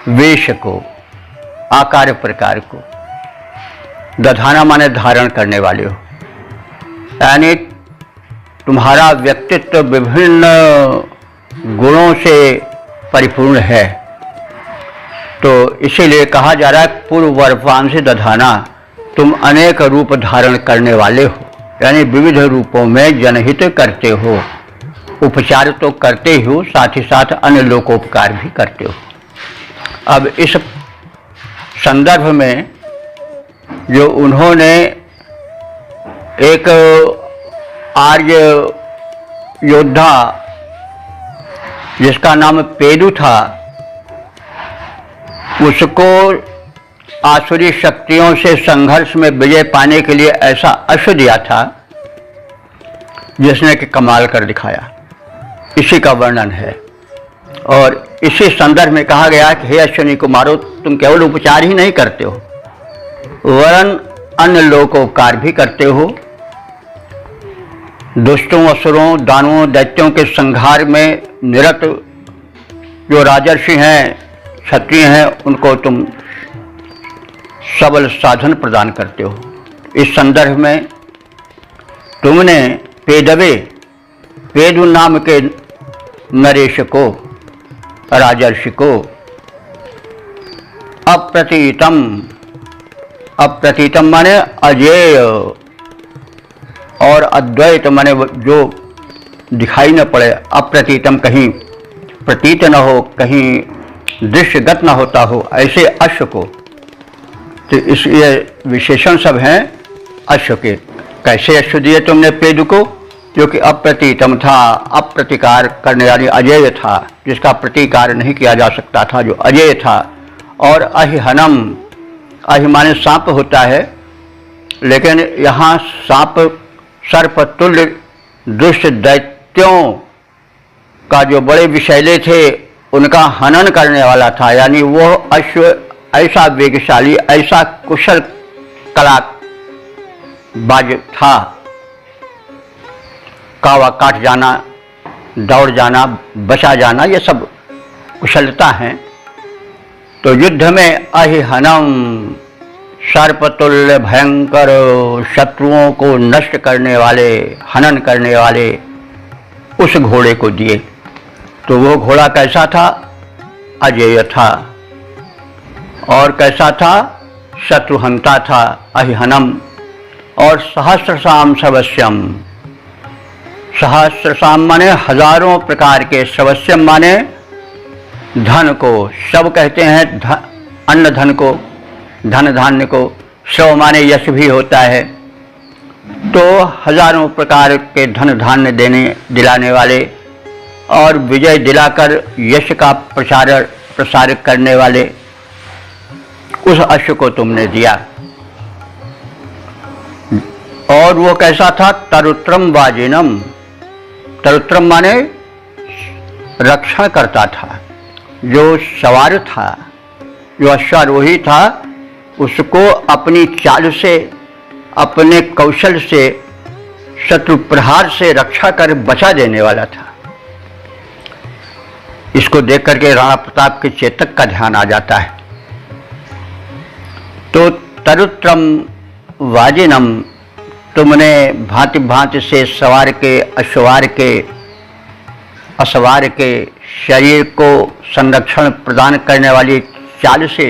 वेश को, आकार प्रकार को। दधाना माने धारण करने वाले हो, यानी तुम्हारा व्यक्तित्व विभिन्न गुणों से परिपूर्ण है। तो इसीलिए कहा जा रहा है पूर्व वर्पान से दधाना, तुम अनेक रूप धारण करने वाले हो, यानी विविध रूपों में जनहित करते हो। उपचार तो करते ही हो, साथ ही साथ अन्य लोकोपकार भी करते हो। अब इस संदर्भ में जो उन्होंने एक आर्य योद्धा जिसका नाम पेदु था, उसको आसुरी शक्तियों से संघर्ष में विजय पाने के लिए ऐसा अश्व दिया था जिसने कि कमाल कर दिखाया। इसी का वर्णन है और इसी संदर्भ में कहा गया कि हे अश्विनी कुमारों, तुम केवल उपचार ही नहीं करते हो वरन अन्य लोकोपकार भी करते हो। दुष्टों, असुरों, दानवों, दैत्यों के संहार में निरत जो राजर्षि हैं, क्षत्रिय हैं, उनको तुम सबल साधन प्रदान करते हो। इस संदर्भ में तुमने पेदवे, पेदु नाम के नरेश को, राजर्षि को अप्रतीतम, अप्रतीतम माने अजेय और अद्वैत माने जो दिखाई न पड़े। अप्रतीतम कहीं प्रतीत न हो, कहीं दृश्यगत न होता हो, ऐसे अश्व को। तो इस ये विशेषण सब हैं अश्व के। कैसे अश्व दिए तुमने पेदु को? जो कि अप्रतीतम था, अप्रतिकार करने वाली, अजेय था, जिसका प्रतिकार नहीं किया जा सकता था, जो अजेय था। और अहिहनम, अहि माने सांप होता है, लेकिन यहाँ सांप सर्पतुल्य दुष्ट दैत्यों का जो बड़े विषैले थे उनका हनन करने वाला था। यानी वो अश्व ऐसा वेगशाली, ऐसा कुशल कलाबाज था, कावा काट जाना, दौड़ जाना, बचा जाना, ये सब कुशलता है। तो युद्ध में अहिहनम सर्पतुल्य भयंकर शत्रुओं को नष्ट करने वाले, हनन करने वाले उस घोड़े को दिए। तो वो घोड़ा कैसा था? अजेय था। और कैसा था? शत्रुहंता था, अहिहनम। और सहस्रसाम सवस्यम, सहस्रसाम माने हजारों प्रकार के, सवस्यम माने धन को, सब कहते हैं अन्न धन को, धन धान्य को, सव माने यश भी होता है। तो हजारों प्रकार के धन धान्य दिलाने वाले और विजय दिलाकर यश का प्रसार करने वाले उस अश्व को तुमने दिया। और वो कैसा था? तरुत्रम वाजिनम, तरुत्रम माने रक्षण करता था। जो सवार था, जो अश्वारोही था, उसको अपनी चाल से, अपने कौशल से, शत्रु प्रहार से रक्षा कर बचा देने वाला था। इसको देख करके राणा प्रताप के चेतक का ध्यान आ जाता है। तो तरुत्रम वाजिनम, तुमने भांति भांति से सवार के, अश्वार के, असवार के शरीर को संरक्षण प्रदान करने वाली चाल से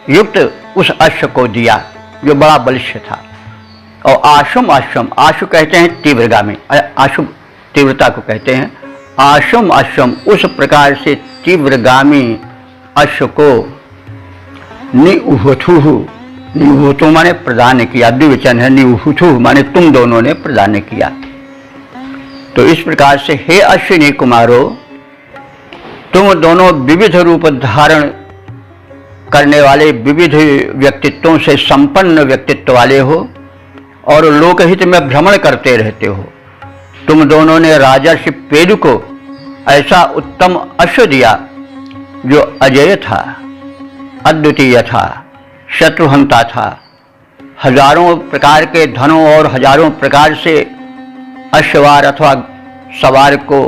युक्त उस अश्व को दिया जो बड़ा बलिष्ठ था। और आशुम, अश्वम, आशु कहते हैं तीव्रगामी, आशु तीव्रता को कहते हैं। आशुम अश्वम, उस प्रकार से तीव्रगामी अश्व को निउहुथु, निउहुथु माने प्रदान किया, द्विवचन है, निउहुथु माने तुम दोनों ने प्रदान किया। तो इस प्रकार से हे अश्विनी कुमारो, तुम दोनों विविध रूप धारण करने वाले, विविध व्यक्तित्वों से संपन्न व्यक्तित्व वाले हो और लोकहित में भ्रमण करते रहते हो। तुम दोनों ने राजर्षि पेदु को ऐसा उत्तम अश्व दिया जो अजेय था, अद्वितीय था, शत्रुहंता था, हजारों प्रकार के धनों और हजारों प्रकार से अश्वार अथवा सवार को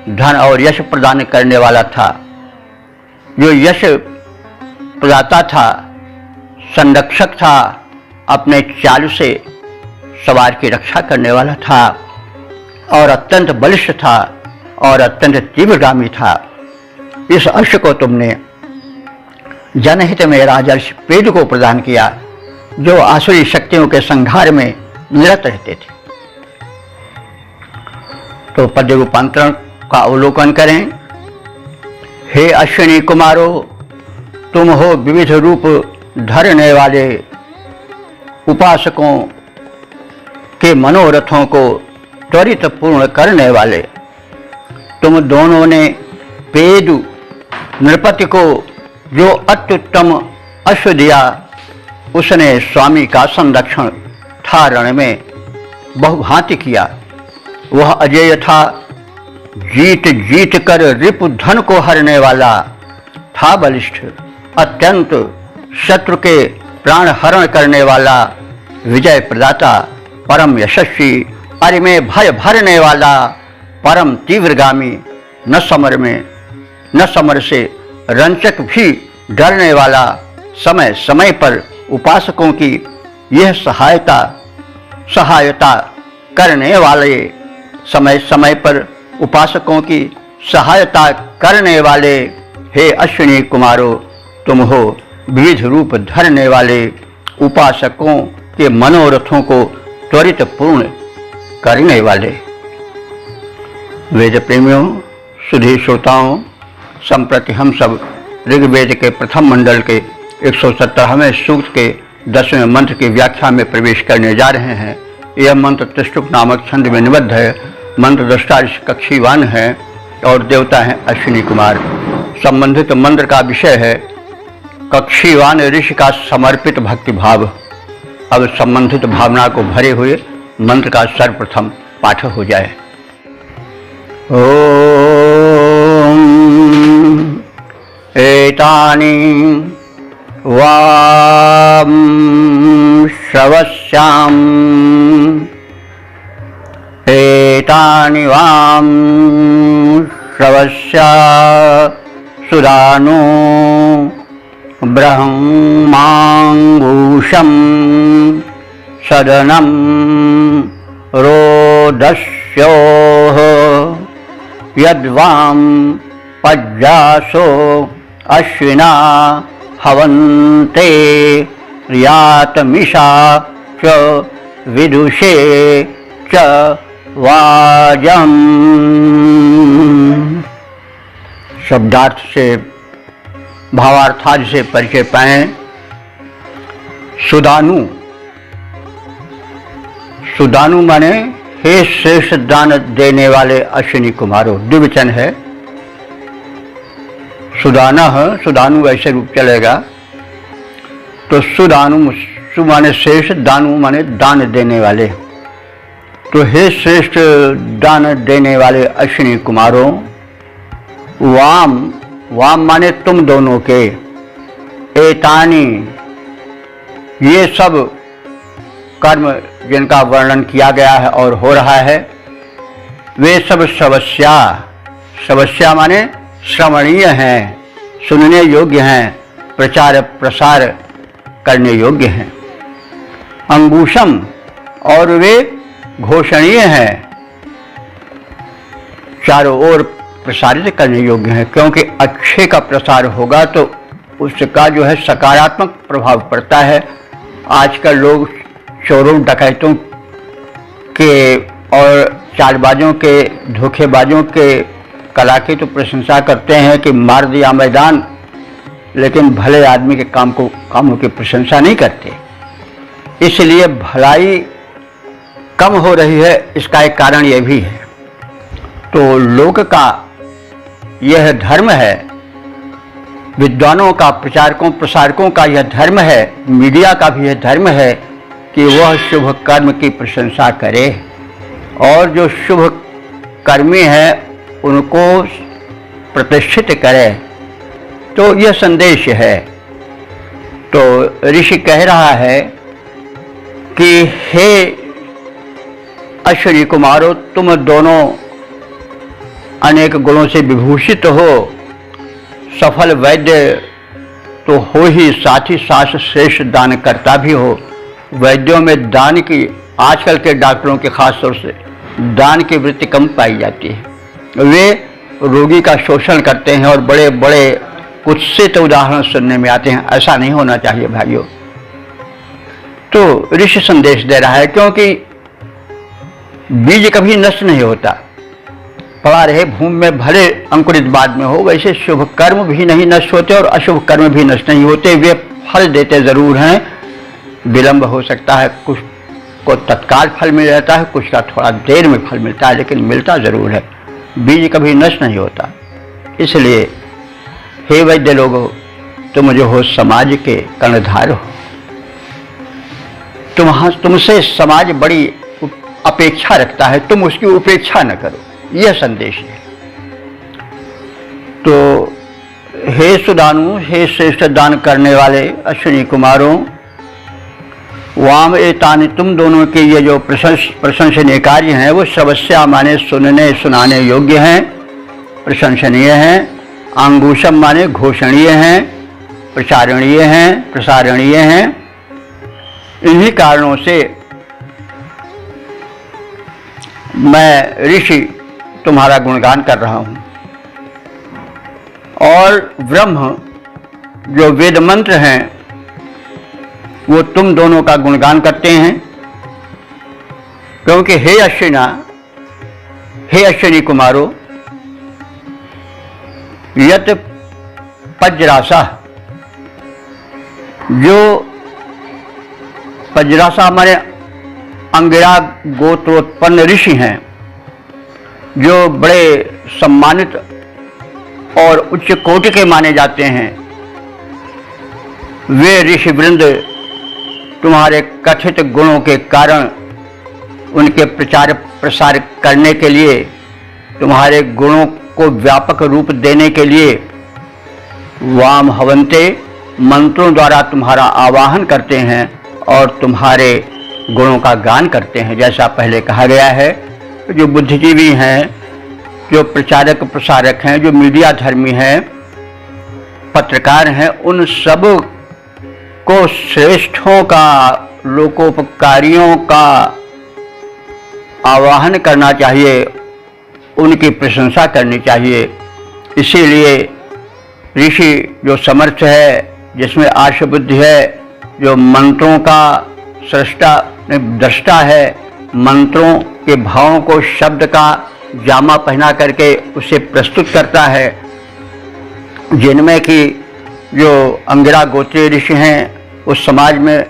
धन और यश प्रदान करने वाला था, जो यश प्रदाता था, संरक्षक था, अपने चाल से सवार की रक्षा करने वाला था और अत्यंत बलिष्ठ था और अत्यंत तीव्रगामी था। इस अश्व को तुमने जनहित में राजर्षि पेदु को प्रदान किया, जो आसुरी शक्तियों के संहार में निरत रहते थे। तो पद्य रूपांतरण का अवलोकन करें। हे अश्विनी कुमारो, तुम हो विविध रूप धरने वाले उपासकों के मनोरथों को त्वरित पूर्ण करने वाले। तुम दोनों ने पेदु नृपति को जो अत्युत्तम अश्व दिया, उसने स्वामी का संरक्षण था, रण में बहुभांति किया। वह अजेय था, जीत जीत कर रिपु धन को हरने वाला था, बलिष्ठ, अत्यंत शत्रु के प्राण हरण करने वाला, विजय प्रदाता, परम यशस्वी, अरि में भय भरने वाला, परम तीव्रगामी, न समर से रंचक भी डरने वाला, समय समय पर उपासकों की यह सहायता करने वाले, समय समय पर उपासकों की सहायता करने वाले। हे अश्विनी कुमारो, तुम हो विविध रूप धरने वाले उपासकों के मनोरथों को त्वरित पूर्ण करने वाले। वेद प्रेमियों, सुधी श्रोताओं, संप्रति हम सब ऋग्वेद के प्रथम मंडल के 117वें सूक्त के 10वें मंत्र की व्याख्या में प्रवेश करने जा रहे हैं। यह मंत्र त्रिष्टुप नामक छंद में निबद्ध है। मंत्र दृष्टा ऋषि कक्षीवान है और देवता है अश्विनी कुमार। संबंधित मंत्र का विषय है कक्षीवान ऋषि का समर्पित भक्ति भाव। अब संबंधित भावना को भरे हुए मंत्र का सर्वप्रथम पाठ हो जाए। ओम एतानि वाम श्रवस्याम एतानि वाम श्रवस्या सुदानो ब्रह्मांगूषम सदनम रोदस्योः यद्वां पज्जासो अश्विना हवन्ते यातमिषा च विदुषे च वाजम्। शब्दार्थ से भावार्थादि से परिचय पाएं। सुदानु, सुदानु माने हे श्रेष्ठ दान देने वाले अश्विनी कुमारों, द्विवचन है। सुदाना है, सुदानु ऐसे रूप चलेगा। तो सुदानु, सु माने श्रेष्ठ, दानु माने दान देने वाले। तो हे श्रेष्ठ दान देने वाले अश्विनी कुमारों, वाम, वाम माने तुम दोनों के, एतानी ये सब कर्म जिनका वर्णन किया गया है और हो रहा है, वे सब श्रवस्या, श्रवस्या माने श्रवणीय हैं, सुनने योग्य हैं, प्रचार प्रसार करने योग्य हैं। अंगूशम, और वे घोषणीय हैं, चारों ओर प्रसारित करने योग्य हैं, क्योंकि अच्छे का प्रसार होगा तो उसका जो है सकारात्मक प्रभाव पड़ता है। आजकल लोग चोरों डकैतों के और चालबाजों के, धोखेबाजों के कला की तो प्रशंसा करते हैं कि मार दिया मैदान, लेकिन भले आदमी के कामों की प्रशंसा नहीं करते। इसलिए भलाई कम हो रही है, इसका एक कारण यह भी है। तो लोक का यह धर्म है, विद्वानों का, प्रचारकों प्रसारकों का यह धर्म है, मीडिया का भी यह धर्म है कि वह शुभ कर्म की प्रशंसा करे और जो शुभ कर्मी है उनको प्रतिष्ठित करे। तो यह संदेश है। तो ऋषि कह रहा है कि हे अश्विनी कुमारों, तुम दोनों अनेक गुणों से विभूषित हो, सफल वैद्य तो हो ही, साथ ही साथ श्रेष्ठ दान करता भी हो। वैद्यों में दान की, आजकल के डॉक्टरों के खास तौर से दान की वृत्ति कम पाई जाती है। वे रोगी का शोषण करते हैं और बड़े बड़े कुत्सित उदाहरण सुनने में आते हैं। ऐसा नहीं होना चाहिए भाइयों। तो ऋषि संदेश दे रहा है, क्योंकि बीज कभी नष्ट नहीं होता, पड़ा रहे भूमि में, भले अंकुरित बाद में हो। वैसे शुभ कर्म भी नहीं नष्ट होते और अशुभ कर्म भी नष्ट नहीं होते। वे फल देते जरूर हैं, विलंब हो सकता है, कुछ को तत्काल फल मिल जाता है, कुछ का थोड़ा देर में फल मिलता है, लेकिन मिलता जरूर है। बीज कभी नष्ट नहीं होता। इसलिए हे वैद्य लोगों, तुम जो हो समाज के कर्णधार हो, तुमसे समाज बड़ी अपेक्षा रखता है, तुम उसकी उपेक्षा न करो, यह संदेश है। तो हे सुदानु, हे श्रेष्ठ दान करने वाले अश्विनी कुमारों, वाम एतानि, तुम दोनों के ये जो प्रशंसनीय कार्य हैं वो श्रवस्या माने सुनने सुनाने योग्य हैं, प्रशंसनीय हैं। अंगूशम माने घोषणीय हैं, प्रचारणीय हैं, प्रसारणीय हैं। इन्हीं कारणों से मैं ऋषि तुम्हारा गुणगान कर रहा हूं। और ब्रह्म जो वेद मंत्र हैं वो तुम दोनों का गुणगान करते हैं, क्योंकि हे अश्विना, हे अश्विनी कुमारों, यत पज्रासा, जो पज्रासा हमारे अंगिरा गोत्रोत्पन्न ऋषि हैं, जो बड़े सम्मानित और उच्च कोटि के माने जाते हैं, वे ऋषि वृंद तुम्हारे कथित गुणों के कारण उनके प्रचार प्रसार करने के लिए, तुम्हारे गुणों को व्यापक रूप देने के लिए वाम हवंते मंत्रों द्वारा तुम्हारा आवाहन करते हैं और तुम्हारे गुणों का गान करते हैं। जैसा पहले कहा गया है, जो बुद्धिजीवी हैं, जो प्रचारक प्रसारक हैं, जो मीडिया धर्मी हैं, पत्रकार हैं, उन सब को श्रेष्ठों का, लोकोपकारियों का आवाहन करना चाहिए, उनकी प्रशंसा करनी चाहिए। इसीलिए ऋषि जो समर्थ है, जिसमें आशु बुद्धि है, जो मंत्रों का सृष्टा दृष्टा है, मंत्रों के भावों को शब्द का जामा पहना करके उसे प्रस्तुत करता है, जिनमें कि जो अंगिरा गोत्रीय ऋषि हैं, उस समाज में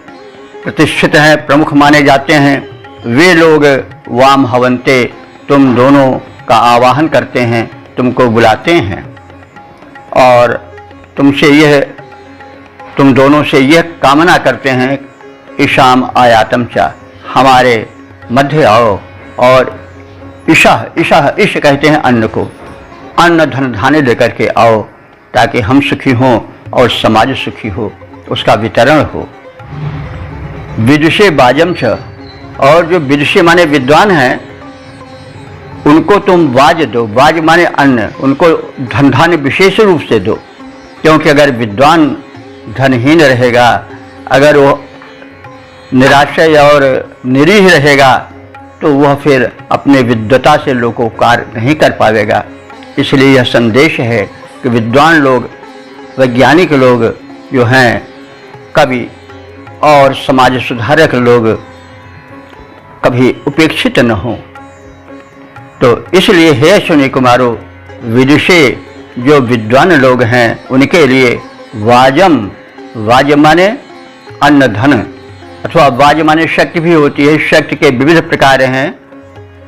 प्रतिष्ठित हैं, प्रमुख माने जाते हैं, वे लोग वाम हवंते तुम दोनों का आवाहन करते हैं, तुमको बुलाते हैं और तुम दोनों से यह कामना करते हैं, ईशाम आयातम चा, हमारे मध्य आओ। और ईशा ईश कहते हैं अन्न को, अन्न धन धान्य लेकर के आओ, ताकि हम सुखी हों और समाज सुखी हो, उसका वितरण हो। विदुषे बाजम च, और जो विदुषी माने विद्वान हैं, उनको तुम वाज दो। वाज माने अन्न, उनको धन धान्य विशेष रूप से दो, क्योंकि अगर विद्वान धनहीन रहेगा, अगर वो निराशय और निरीह रहेगा, तो वह फिर अपने विद्वता से लोकोपकार नहीं कर पाएगा। इसलिए यह संदेश है कि विद्वान लोग, वैज्ञानिक लोग जो हैं, कवि और समाज सुधारक लोग कभी उपेक्षित न हों। तो इसलिए हे अश्विनी कुमारो, विदुषे जो विद्वान लोग हैं, उनके लिए वाजम, वाज माने अन्न धन, अथवा वाज माने शक्ति भी होती है। शक्ति के विविध प्रकार हैं,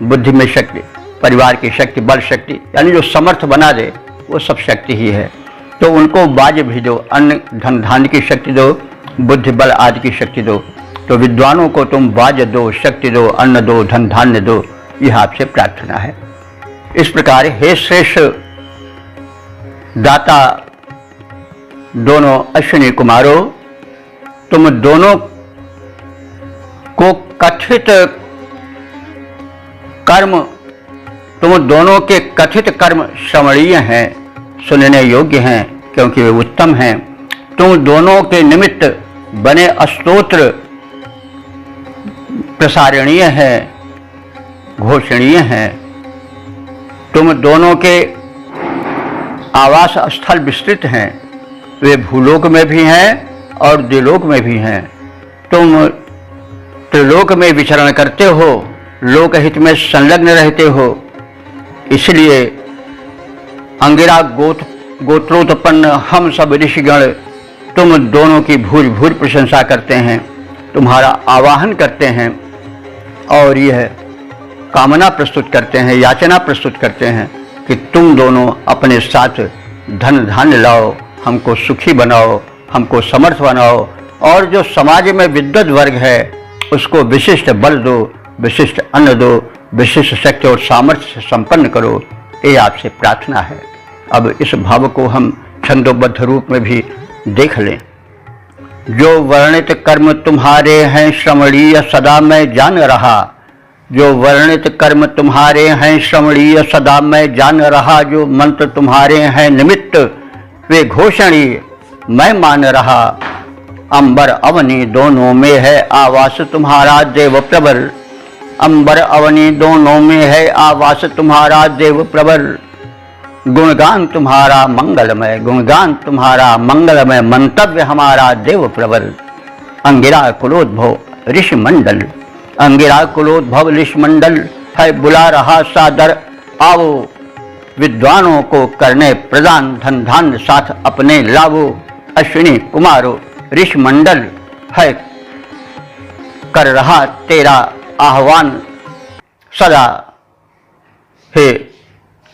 बुद्धि में शक्ति, परिवार की शक्ति, बल शक्ति, यानी जो समर्थ बना दे वो सब शक्ति ही है। तो उनको वाज भी दो, अन्न धन धान्य की शक्ति दो, बुद्धि बल आदि की शक्ति दो। तो विद्वानों को तुम वाज दो, शक्ति दो, अन्न दो, धन धान्य दो, यह आपसे प्रार्थना है। इस प्रकार हे श्रेष्ठ दाता दोनों अश्विनी कुमारों, तुम दोनों को कथित कर्म, तुम दोनों के कथित कर्म श्रवणीय हैं, सुनने योग्य हैं, क्योंकि वे उत्तम हैं। तुम दोनों के निमित्त बने स्तोत्र प्रसारणीय हैं, घोषणीय हैं। तुम दोनों के आवास स्थल विस्तृत हैं, वे भूलोक में भी हैं और द्विलोक में भी हैं। तुम त्रिलोक में विचरण करते हो, लोकहित में संलग्न रहते हो। इसलिए अंगिरा गोत्रोत्पन्न हम सब ऋषिगण तुम दोनों की भूज भूज प्रशंसा करते हैं, तुम्हारा आवाहन करते हैं और यह कामना प्रस्तुत करते हैं, याचना प्रस्तुत करते हैं कि तुम दोनों अपने साथ धन धान्य लाओ, हमको सुखी बनाओ, हमको समर्थ बनाओ, और जो समाज में विद्वत वर्ग है उसको विशिष्ट बल दो, विशिष्ट अन्न दो, विशिष्ट शक्ति और सामर्थ्य से संपन्न करो। ये आपसे प्रार्थना है। अब इस भाव को हम छंदोबद्ध रूप में भी देख लें। जो वर्णित कर्म तुम्हारे हैं श्रवणीय सदा मैं जान रहा, जो वर्णित कर्म तुम्हारे हैं श्रवणीय सदा मैं जान रहा, जो मंत्र तुम्हारे हैं निमित्त वे घोषणीय मैं मान रहा। अंबर अवनी दोनों में है आवास तुम्हारा देव प्रबर, अंबर अवनी दोनों में है आवास तुम्हारा देव प्रबर। गुणगान तुम्हारा मंगलमय, गुणगान तुम्हारा मंगलमय, मंतव्य हमारा देव प्रवर। अंगिरा कुलोद्भव ऋषि मंडल, अंगिरा कुलोद्भव ऋषि मंडल है बुला रहा सादर आओ। विद्वानों को करने प्रदान धन धान्य साथ अपने लावो। अश्विनी कुमारो ऋषि मंडल है कर रहा तेरा आह्वान सदा। हे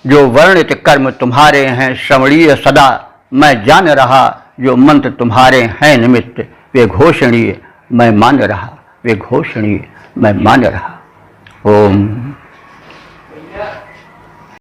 जो वर्णित कर्म तुम्हारे हैं श्रवणीय सदा मैं जान रहा, जो मंत्र तुम्हारे हैं निमित्त वे घोषणीय मैं मान रहा, वे घोषणी मैं मान रहा। ओम।